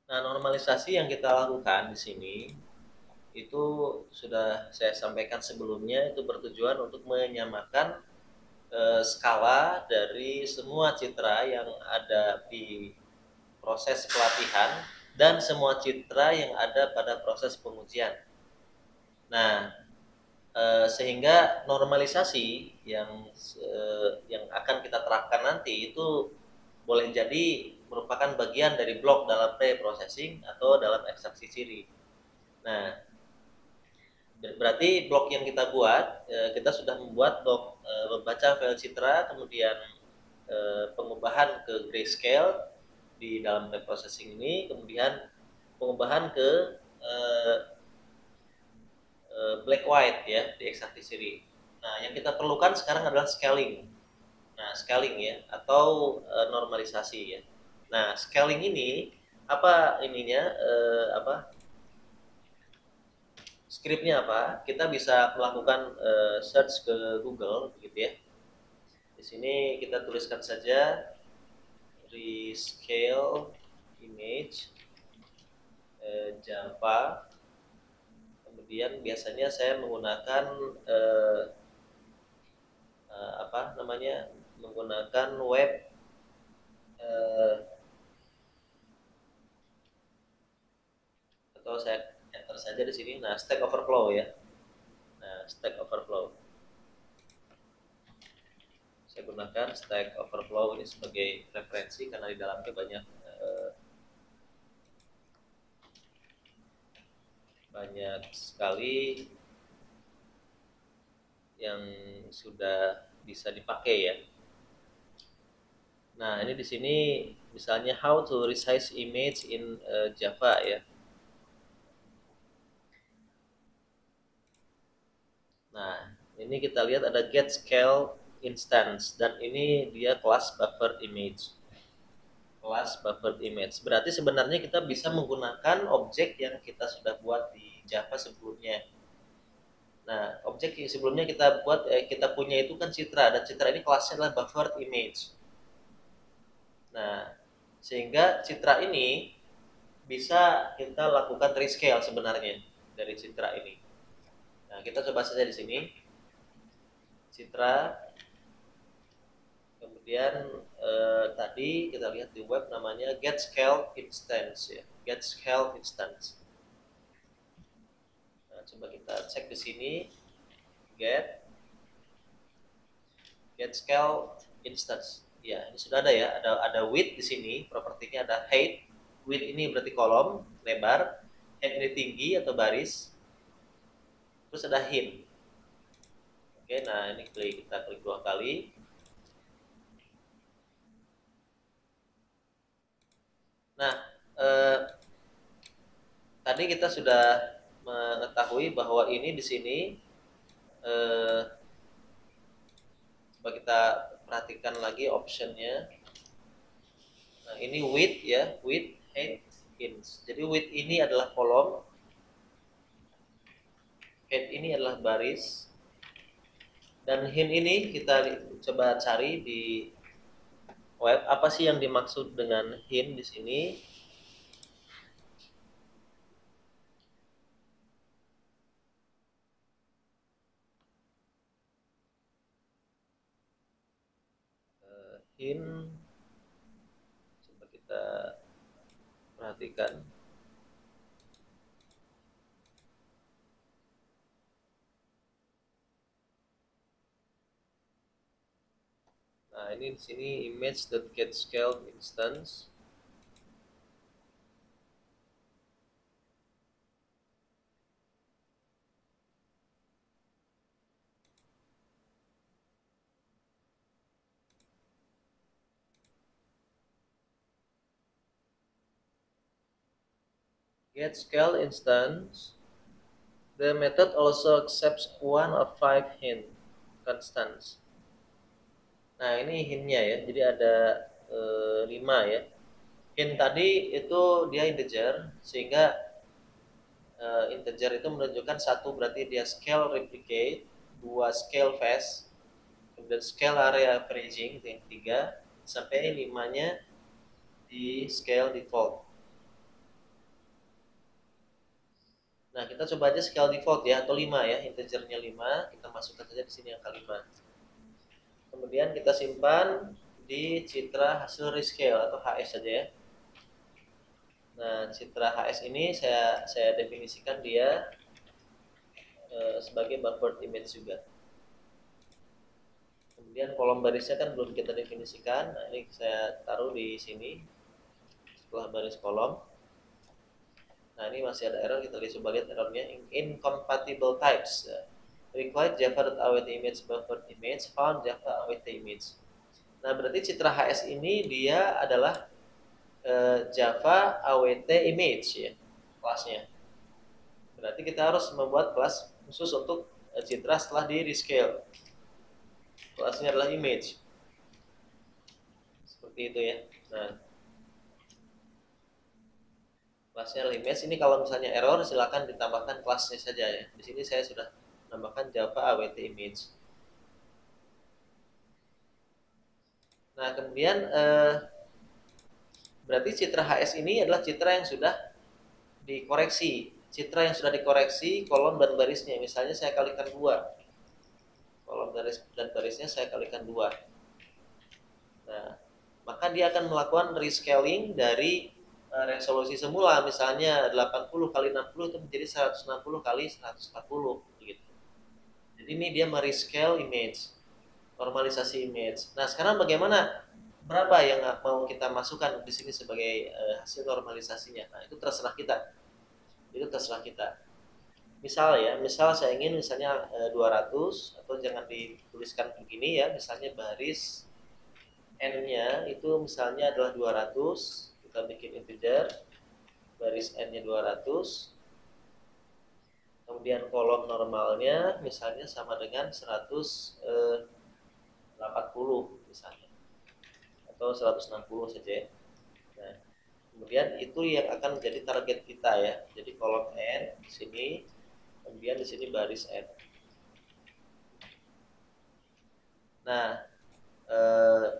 Nah, normalisasi yang kita lakukan di sini itu sudah saya sampaikan sebelumnya, itu bertujuan untuk menyamakan skala dari semua citra yang ada di proses pelatihan dan semua citra yang ada pada proses pengujian. Nah, sehingga normalisasi yang akan kita terapkan nanti itu boleh jadi merupakan bagian dari blok dalam pre-processing atau dalam ekstraksi ciri. Nah, berarti blok yang kita buat, kita sudah membuat blok membaca file citra, kemudian pengubahan ke grayscale di dalam pre-processing ini, kemudian pengubahan ke eh, black white ya di ekstraksi ciri. Nah, yang kita perlukan sekarang adalah scaling. Nah, scaling ya atau normalisasi ya. Nah, scaling ini apa ininya apa skripnya apa? Kita bisa melakukan search ke Google gitu ya. Di sini kita tuliskan saja rescale image Java. Kemudian biasanya saya menggunakan eh, apa namanya? Menggunakan web eh, atau saya enter saja di sini. Nah, Stack Overflow ya. Nah, Stack Overflow. Saya gunakan Stack Overflow ini sebagai referensi karena di dalamnya banyak sekali yang sudah bisa dipakai ya. Nah, ini di sini misalnya how to resize image in Java ya. Nah, ini kita lihat ada get scale instance dan ini dia kelas buffer image. Kelas buffer image. Berarti sebenarnya kita bisa menggunakan objek yang kita sudah buat di Java sebelumnya. Nah, objek yang sebelumnya kita buat kita punya itu kan citra dan citra ini kelasnya adalah buffer image. Nah, sehingga citra ini bisa kita lakukan rescale sebenarnya dari citra ini. Nah, kita coba saja di sini. Citra, kemudian tadi kita lihat di web namanya get scale instance ya. Get scale instance. Nah, coba kita cek di sini get get scale instance. Ya, ini sudah ada ya. Ada width di sini, propertinya ada height. Width ini berarti kolom lebar, height ini tinggi atau baris. Terus ada hint. Oke, nah ini kita klik 2 kali. Nah, eh, tadi kita sudah mengetahui bahwa ini di sini eh, coba kita perhatikan lagi optionnya. Nah, ini width ya, width, height, hints. Jadi width ini adalah kolom, height ini adalah baris, dan hint ini kita coba cari di web apa sih yang dimaksud dengan hint di sini. Hint, coba kita perhatikan. Nah, ini di sini image.getScaled instance. GetScale instance. The method also accepts one of 5 hint constants. Nah, ini hintnya ya. Jadi ada 5 ya. Hint tadi itu dia integer, sehingga integer itu menunjukkan satu berarti dia scale replicate, dua scale fast, kemudian scale area averaging itu yang 3, sampai 5-nya di scale default. kita coba aja scale default ya, atau 5 ya, integernya 5, kita masukkan saja di sini angka 5. Kemudian kita simpan di citra hasil rescale atau HS saja ya. Nah, citra HS ini saya definisikan dia sebagai buffered image juga. Kemudian kolom barisnya kan belum kita definisikan. Nah, ini saya taruh di sini setelah baris kolom. Nah, ini masih ada error, kita coba lihat errornya. Incompatible types. Required java.awt image buffered image found java awt image. Nah, berarti citra HS ini dia adalah Java awt image ya, kelasnya. Berarti kita harus membuat kelas khusus untuk citra setelah di rescale. Kelasnya adalah image. Seperti itu ya. Nah, kelasnya image ini kalau misalnya error silakan ditambahkan kelasnya saja ya. Di sini saya sudah menambahkan Java awt image. Nah, kemudian berarti citra HS ini adalah citra yang sudah dikoreksi. Citra yang sudah dikoreksi kolom dan barisnya. Misalnya saya kalikan 2. Kolom dan barisnya saya kalikan 2. Nah, maka dia akan melakukan rescaling dari resolusi semula, misalnya 80 kali 60 itu menjadi 160 kali 140 gitu. Jadi ini dia merescale image, normalisasi image. Nah, sekarang bagaimana, berapa yang mau kita masukkan di sini sebagai hasil normalisasinya? Nah, itu terserah kita. Misal saya ingin misalnya 200, atau jangan dituliskan begini ya, misalnya baris n-nya itu misalnya adalah 200, kita bikin integer, baris n-nya 200, kemudian kolom normalnya misalnya sama dengan 180 misalnya, atau 160 saja. Nah, kemudian itu yang akan menjadi target kita ya. Jadi kolom n di sini, kemudian di sini baris n. Nah,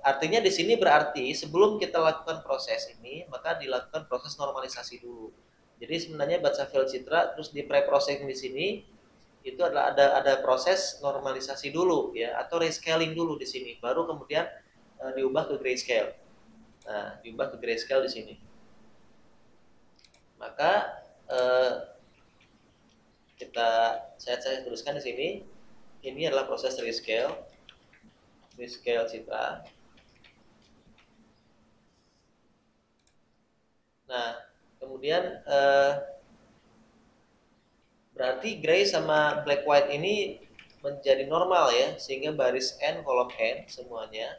artinya di sini berarti sebelum kita lakukan proses ini, maka dilakukan proses normalisasi dulu. Jadi sebenarnya baca file citra terus di pre-processing di sini itu adalah ada proses normalisasi dulu ya, atau rescaling dulu di sini, baru kemudian diubah ke grayscale. Nah, diubah ke grayscale di sini. Maka saya tuliskan di sini, ini adalah proses rescale citra. Nah, kemudian berarti gray sama black white ini menjadi normal ya, sehingga baris n kolom n semuanya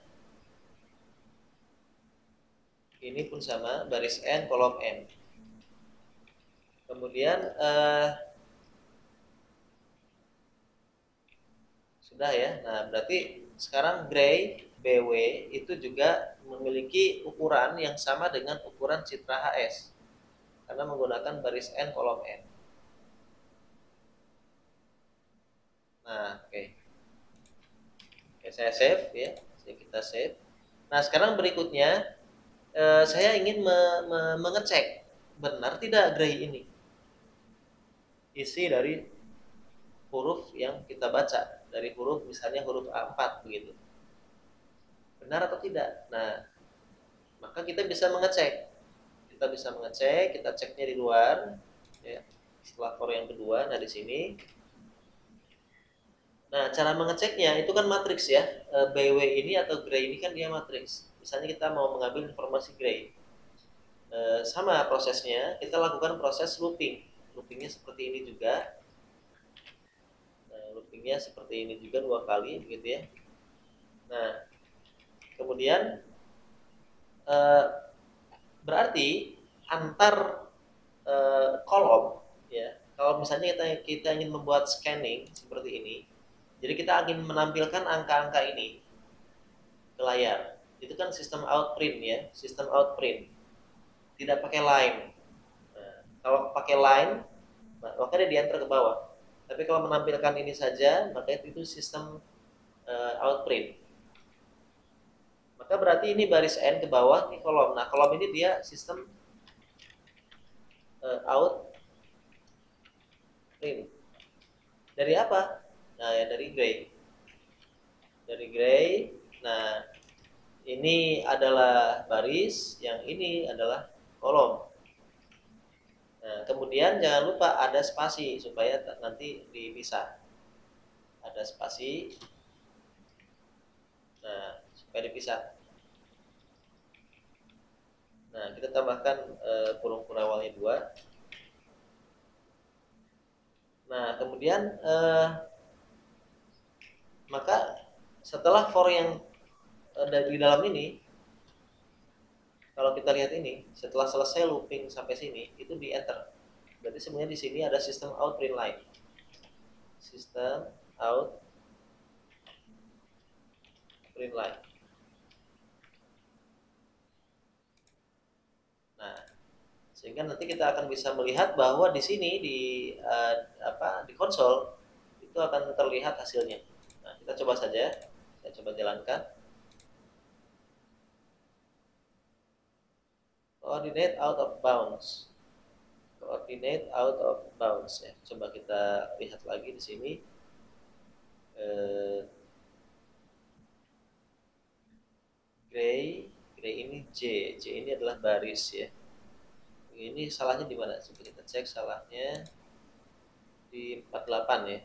ini pun sama, baris n kolom n. Kemudian sudah ya. Nah, berarti sekarang gray BW itu juga memiliki ukuran yang sama dengan ukuran citra HS, karena menggunakan baris n kolom n. Nah, oke, saya save ya, kita save. Nah, sekarang berikutnya saya ingin mengecek benar tidak gray ini isi dari huruf yang kita baca, dari huruf misalnya huruf A4 begitu, benar atau tidak. Nah, maka kita bisa mengecek, kita ceknya di luar ya, setelah for yang kedua. Nah, di sini, nah cara mengeceknya itu kan matriks ya, BW ini atau gray ini kan dia matriks. Misalnya kita mau mengambil informasi gray, sama prosesnya, kita lakukan proses loopingnya seperti ini juga. Loopingnya seperti ini juga 2 kali gitu ya. Nah, kemudian berarti antar kolom ya, kalau misalnya kita ingin membuat scanning seperti ini, jadi kita ingin menampilkan angka-angka ini ke layar, itu kan sistem outprint ya, sistem outprint tidak pakai line. Nah, kalau pakai line maka dia diantar ke bawah, tapi kalau menampilkan ini saja maka itu sistem outprint. Maka berarti ini baris n ke bawah, ini kolom. Nah, kolom ini dia sistem out Dari apa? Nah, ya dari gray. Dari gray. Nah, ini adalah baris, yang ini adalah kolom. Nah, kemudian jangan lupa ada spasi supaya nanti dipisah. Ada spasi. Nah, supaya dipisah. Nah, kita tambahkan kurung-kurung awalnya 2. Nah, kemudian maka setelah for yang di dalam ini, kalau kita lihat ini, setelah selesai looping sampai sini, itu di enter. Berarti sebenarnya di sini ada sistem out print line. Sistem out print line. Nah, sehingga nanti kita akan bisa melihat bahwa di sini di konsol itu akan terlihat hasilnya. Nah, kita coba saja. Kita coba jalankan. Coordinate out of bounds. Coordinate out of bounds ya. Coba kita lihat lagi di sini. Eh, gray ini J ini adalah baris ya. Ini salahnya di mana? Coba kita cek salahnya di 48 ya.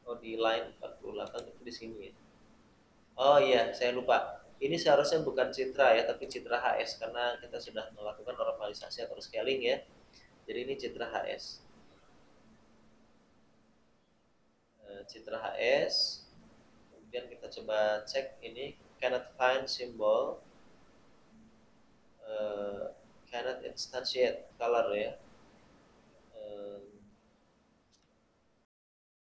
Oh, di line 48 itu di sini ya. Oh iya, saya lupa. Ini seharusnya bukan Citra ya, tapi Citra HS karena kita sudah melakukan normalisasi atau scaling ya. Jadi ini Citra HS. Citra HS. Kemudian kita coba cek ini cannot find symbol, cannot instantiate color ya.